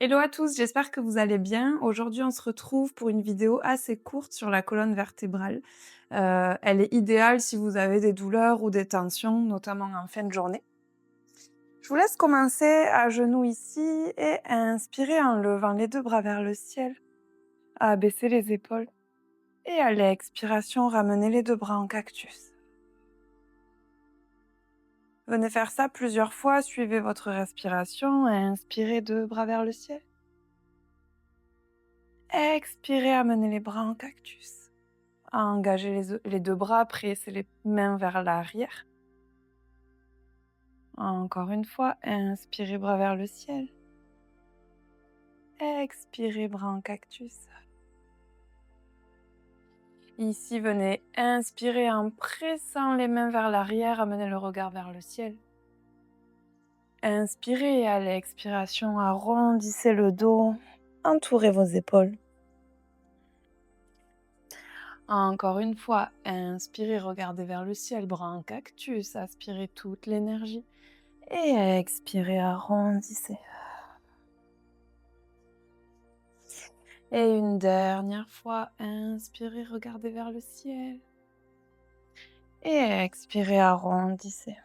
Hello à tous, j'espère que vous allez bien. Aujourd'hui, on se retrouve pour une vidéo assez courte sur la colonne vertébrale. Elle est idéale si vous avez des douleurs ou des tensions, notamment en fin de journée. Je vous laisse commencer à genoux ici et à inspirer en levant les deux bras vers le ciel, à abaisser les épaules et à l'expiration, ramener les deux bras en cactus. Venez faire ça plusieurs fois, suivez votre respiration et inspirez deux bras vers le ciel. Expirez, amenez les bras en cactus. Engagez les deux bras, pressez les mains vers l'arrière. Encore une fois, inspirez, bras vers le ciel. Expirez, bras en cactus. Ici, venez inspirer en pressant les mains vers l'arrière, amenez le regard vers le ciel. Inspirez et à l'expiration, arrondissez le dos, entourez vos épaules. Encore une fois, inspirez, regardez vers le ciel, bras en cactus, aspirez toute l'énergie. Et expirez, arrondissez. Et une dernière fois, inspirez, regardez vers le ciel. Et expirez, arrondissez.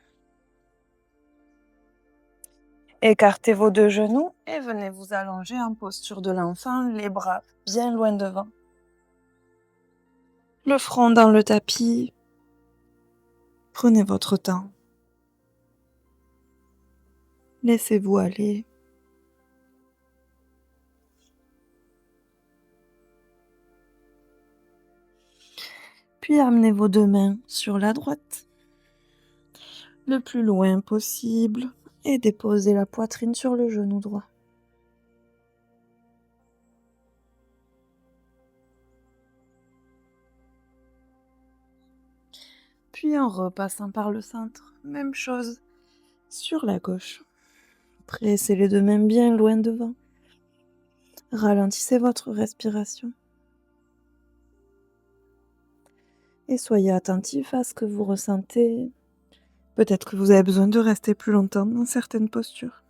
Écartez vos deux genoux et venez vous allonger en posture de l'enfant, les bras bien loin devant. Le front dans le tapis. Prenez votre temps. Laissez-vous aller. Puis amenez vos deux mains sur la droite, le plus loin possible, et déposez la poitrine sur le genou droit. Puis en repassant par le centre, même chose sur la gauche. Pressez les deux mains bien loin devant. Ralentissez votre respiration. Et soyez attentif à ce que vous ressentez. Peut-être que vous avez besoin de rester plus longtemps dans certaines postures.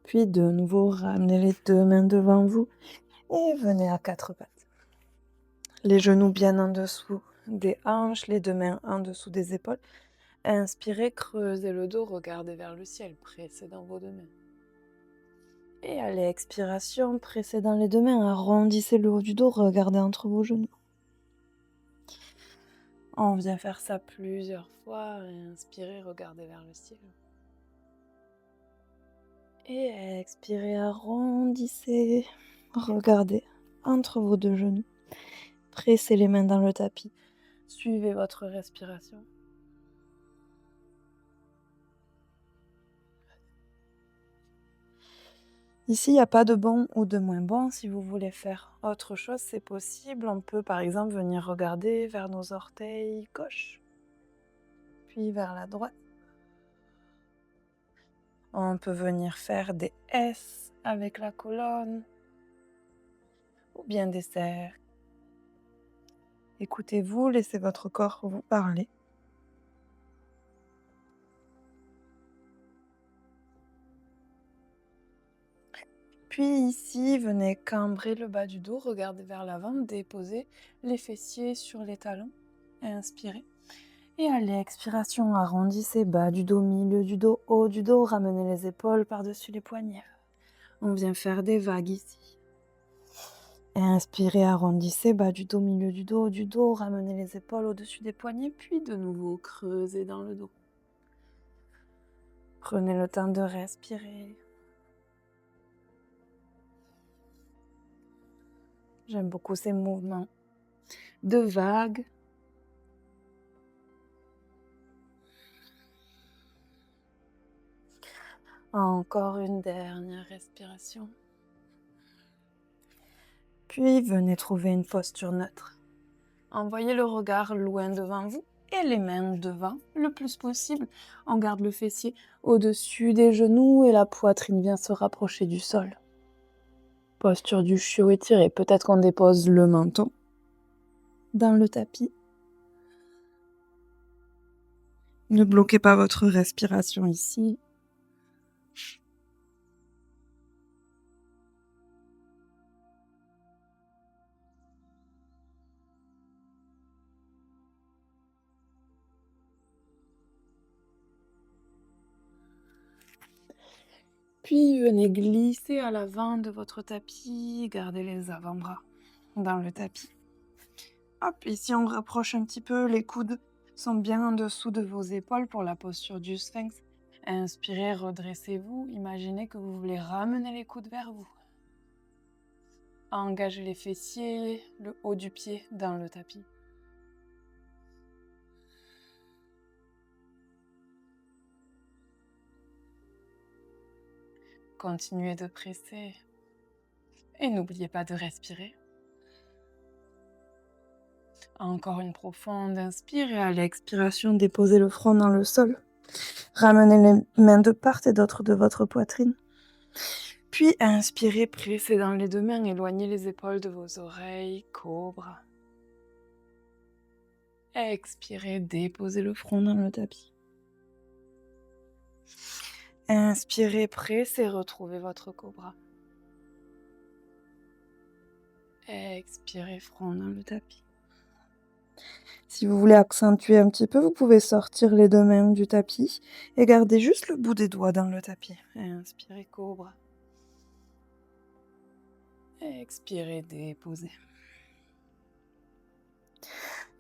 Puis de nouveau, ramenez les deux mains devant vous et venez à quatre pattes. Les genoux bien en dessous des hanches, les deux mains en dessous des épaules. Inspirez, creusez le dos, regardez vers le ciel, pressez dans vos deux mains. Et à l'expiration, pressez dans les deux mains, arrondissez le haut du dos, regardez entre vos genoux. On vient faire ça plusieurs fois. Inspirez, regardez vers le ciel. Et expirez, arrondissez, regardez entre vos deux genoux. Pressez les mains dans le tapis. Suivez votre respiration. Ici, il n'y a pas de bon ou de moins bon. Si vous voulez faire autre chose, c'est possible. On peut par exemple venir regarder vers nos orteils gauche, puis vers la droite. On peut venir faire des S avec la colonne, ou bien des cercles. Écoutez-vous, laissez votre corps vous parler. Puis ici, venez cambrer le bas du dos, regardez vers l'avant, déposez les fessiers sur les talons, inspirez. Et à l'expiration, arrondissez bas du dos, milieu du dos, haut du dos, ramenez les épaules par-dessus les poignets. On vient faire des vagues ici. Inspirez, arrondissez bas du dos, milieu du dos, haut du dos, ramenez les épaules au-dessus des poignets, puis de nouveau creusez dans le dos. Prenez le temps de respirer. J'aime beaucoup ces mouvements de vagues. Encore une dernière respiration. Puis venez trouver une posture neutre. Envoyez le regard loin devant vous et les mains devant le plus possible. On garde le fessier au-dessus des genoux et la poitrine vient se rapprocher du sol. Posture du chiot étiré. Peut-être qu'on dépose le menton dans le tapis. Ne bloquez pas votre respiration ici. Puis venez glisser à l'avant de votre tapis, gardez les avant-bras dans le tapis. Hop, ici on rapproche un petit peu, les coudes sont bien en dessous de vos épaules pour la posture du sphinx. Inspirez, redressez-vous, imaginez que vous voulez ramener les coudes vers vous. Engagez les fessiers, le haut du pied dans le tapis. Continuez de presser et n'oubliez pas de respirer. Encore une profonde inspire et à l'expiration, déposez le front dans le sol. Ramenez les mains de part et d'autre de votre poitrine. Puis inspirez, pressez dans les deux mains, éloignez les épaules de vos oreilles, cobra. Expirez, déposez le front dans le tapis. Inspirez, pressez, retrouvez votre cobra. Expirez, front dans le tapis. Si vous voulez accentuer un petit peu, vous pouvez sortir les deux mains du tapis et garder juste le bout des doigts dans le tapis. Inspirez, cobra. Expirez, déposez.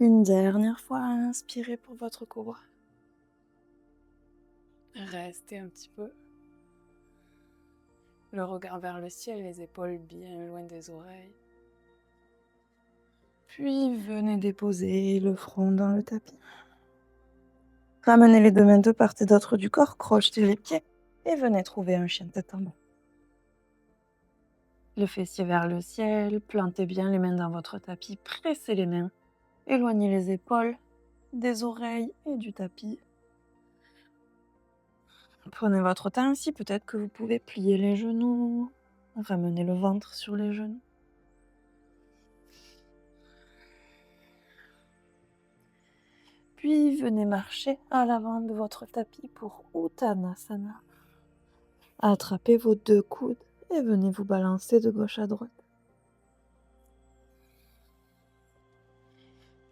Une dernière fois, inspirez pour votre cobra. Restez un petit peu. Le regard vers le ciel, les épaules bien loin des oreilles. Puis venez déposer le front dans le tapis. Ramenez les deux mains de part et d'autre du corps, crochetez les pieds et venez trouver un chien tête en bas. Le fessier vers le ciel, plantez bien les mains dans votre tapis, pressez les mains, éloignez les épaules des oreilles et du tapis. Prenez votre temps ici, peut-être que vous pouvez plier les genoux, ramener le ventre sur les genoux. Puis venez marcher à l'avant de votre tapis pour Uttanasana. Attrapez vos deux coudes et venez vous balancer de gauche à droite.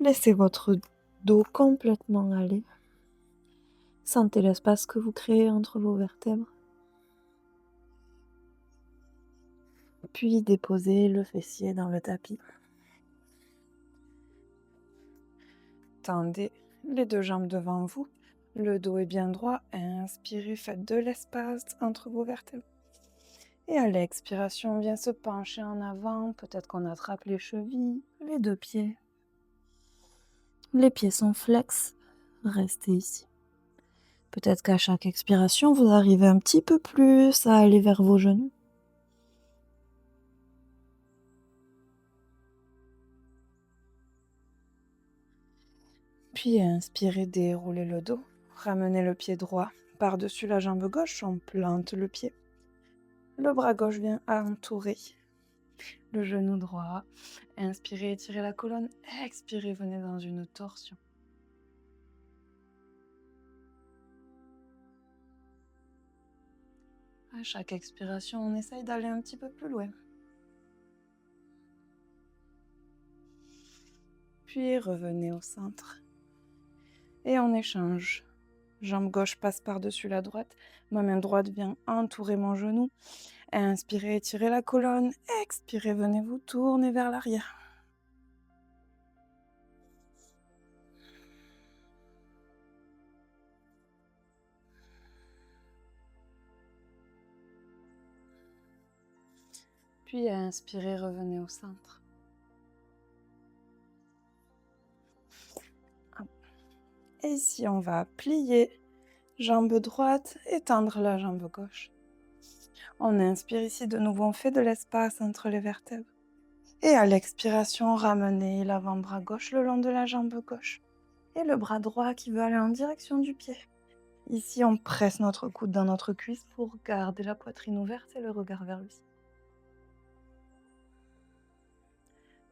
Laissez votre dos complètement aller. Sentez l'espace que vous créez entre vos vertèbres. Puis déposez le fessier dans le tapis. Tendez les deux jambes devant vous. Le dos est bien droit. Inspirez, faites de l'espace entre vos vertèbres. Et à l'expiration, on vient se pencher en avant. Peut-être qu'on attrape les chevilles, les deux pieds. Les pieds sont flex. Restez ici. Peut-être qu'à chaque expiration, vous arrivez un petit peu plus à aller vers vos genoux. Puis inspirez, déroulez le dos. Ramenez le pied droit par-dessus la jambe gauche. On plante le pied. Le bras gauche vient entourer le genou droit. Inspirez, étirez la colonne. Expirez, venez dans une torsion. À chaque expiration, on essaye d'aller un petit peu plus loin. Puis revenez au centre. Et on échange. Jambe gauche passe par-dessus la droite. Ma main droite vient entourer mon genou. Inspirez, étirez la colonne. Expirez, venez vous tourner vers l'arrière. Puis inspirez, revenez au centre. Et ici, on va plier jambe droite et tendre la jambe gauche. On inspire ici de nouveau, on fait de l'espace entre les vertèbres. Et à l'expiration, ramenez l'avant-bras gauche le long de la jambe gauche. Et le bras droit qui veut aller en direction du pied. Ici, on presse notre coude dans notre cuisse pour garder la poitrine ouverte et le regard vers le ciel.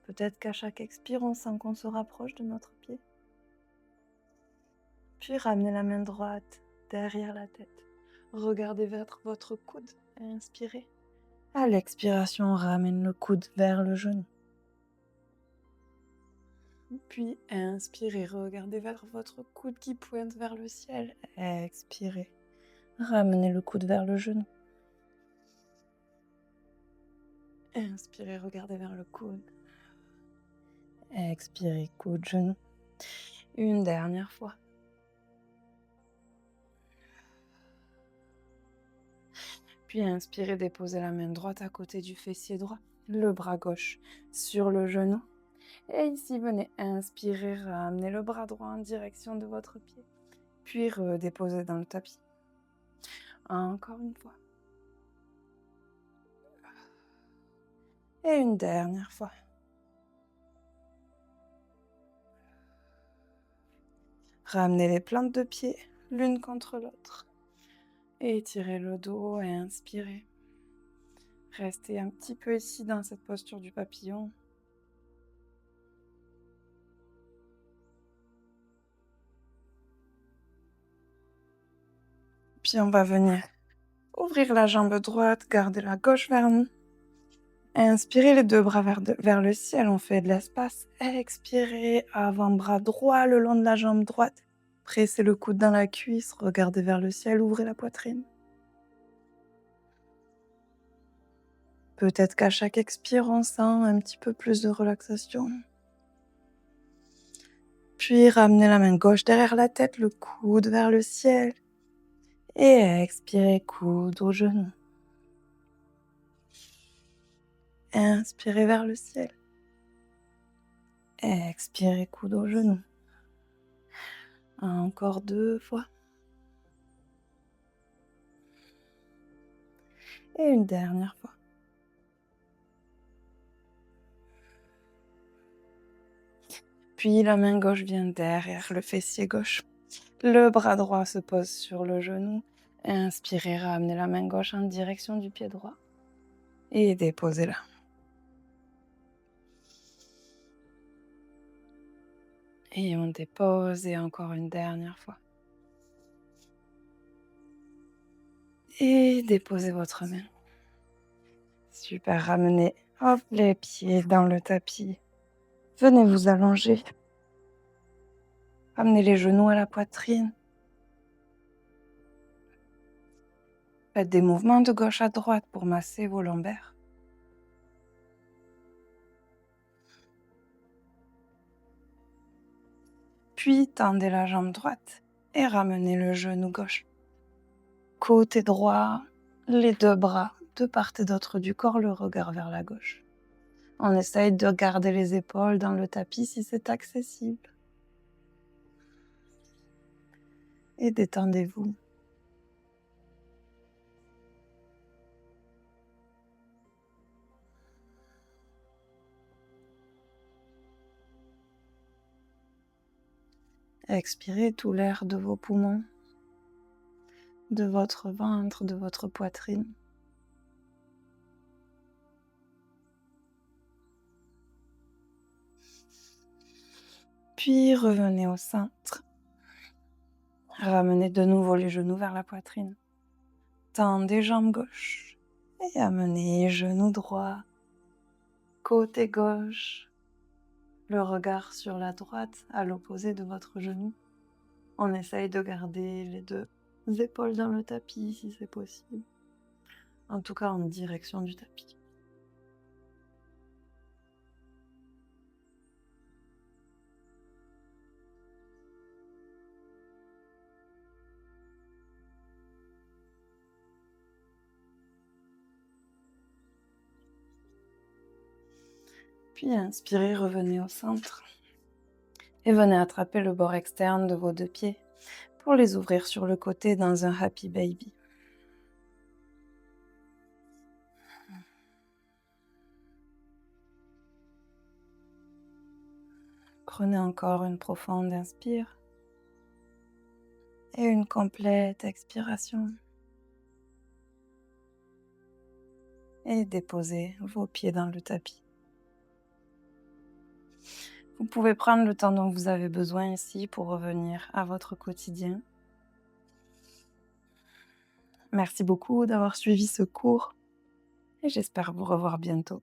Peut-être qu'à chaque expire, on sent qu'on se rapproche de notre pied. Puis ramenez la main droite derrière la tête. Regardez vers votre coude et inspirez. À l'expiration, ramène le coude vers le genou. Puis inspirez, regardez vers votre coude qui pointe vers le ciel. Expirez, ramenez le coude vers le genou. Inspirez, regardez vers le coude. Expirez, coude, genou. Une dernière fois. Puis inspirez, déposez la main droite à côté du fessier droit, le bras gauche sur le genou. Et ici, venez inspirer, ramenez le bras droit en direction de votre pied. Puis redéposez dans le tapis. Encore une fois. Et une dernière fois. Ramenez les plantes de pied l'une contre l'autre. Et étirez le dos et inspirez. Restez un petit peu ici dans cette posture du papillon. Puis on va venir ouvrir la jambe droite, garder la gauche vers nous. Inspirez les deux bras vers le ciel, on fait de l'espace. Expirez, avant-bras droit le long de la jambe droite. Pressez le coude dans la cuisse, regardez vers le ciel, ouvrez la poitrine. Peut-être qu'à chaque expire, on sent un petit peu plus de relaxation. Puis ramenez la main gauche derrière la tête, le coude vers le ciel. Et expirez, coude au genou. Inspirez vers le ciel. Expirez, coude au genou. Encore 2 fois. Et une dernière fois. Puis la main gauche vient derrière le fessier gauche. Le bras droit se pose sur le genou. Inspirez, ramenez la main gauche en direction du pied droit. Et déposez-la. Et on dépose et encore une dernière fois. Et déposez votre main. Super, ramenez les pieds dans le tapis. Venez vous allonger. Ramenez les genoux à la poitrine. Faites des mouvements de gauche à droite pour masser vos lombaires. Puis tendez la jambe droite et ramenez le genou gauche. Côté droit, les deux bras de part et d'autre du corps, le regard vers la gauche. On essaye de garder les épaules dans le tapis si c'est accessible. Et détendez-vous. Expirez tout l'air de vos poumons, de votre ventre, de votre poitrine. Puis revenez au centre. Ramenez de nouveau les genoux vers la poitrine. Tendez jambes gauche et amenez genou droit, côté gauche. Le regard sur la droite à l'opposé de votre genou. On essaye de garder les deux épaules dans le tapis si c'est possible. En tout cas en direction du tapis. Puis inspirez, revenez au centre. Et venez attraper le bord externe de vos deux pieds pour les ouvrir sur le côté dans un Happy Baby. Prenez encore une profonde inspire et une complète expiration. Et déposez vos pieds dans le tapis. Vous pouvez prendre le temps dont vous avez besoin ici pour revenir à votre quotidien. Merci beaucoup d'avoir suivi ce cours et j'espère vous revoir bientôt.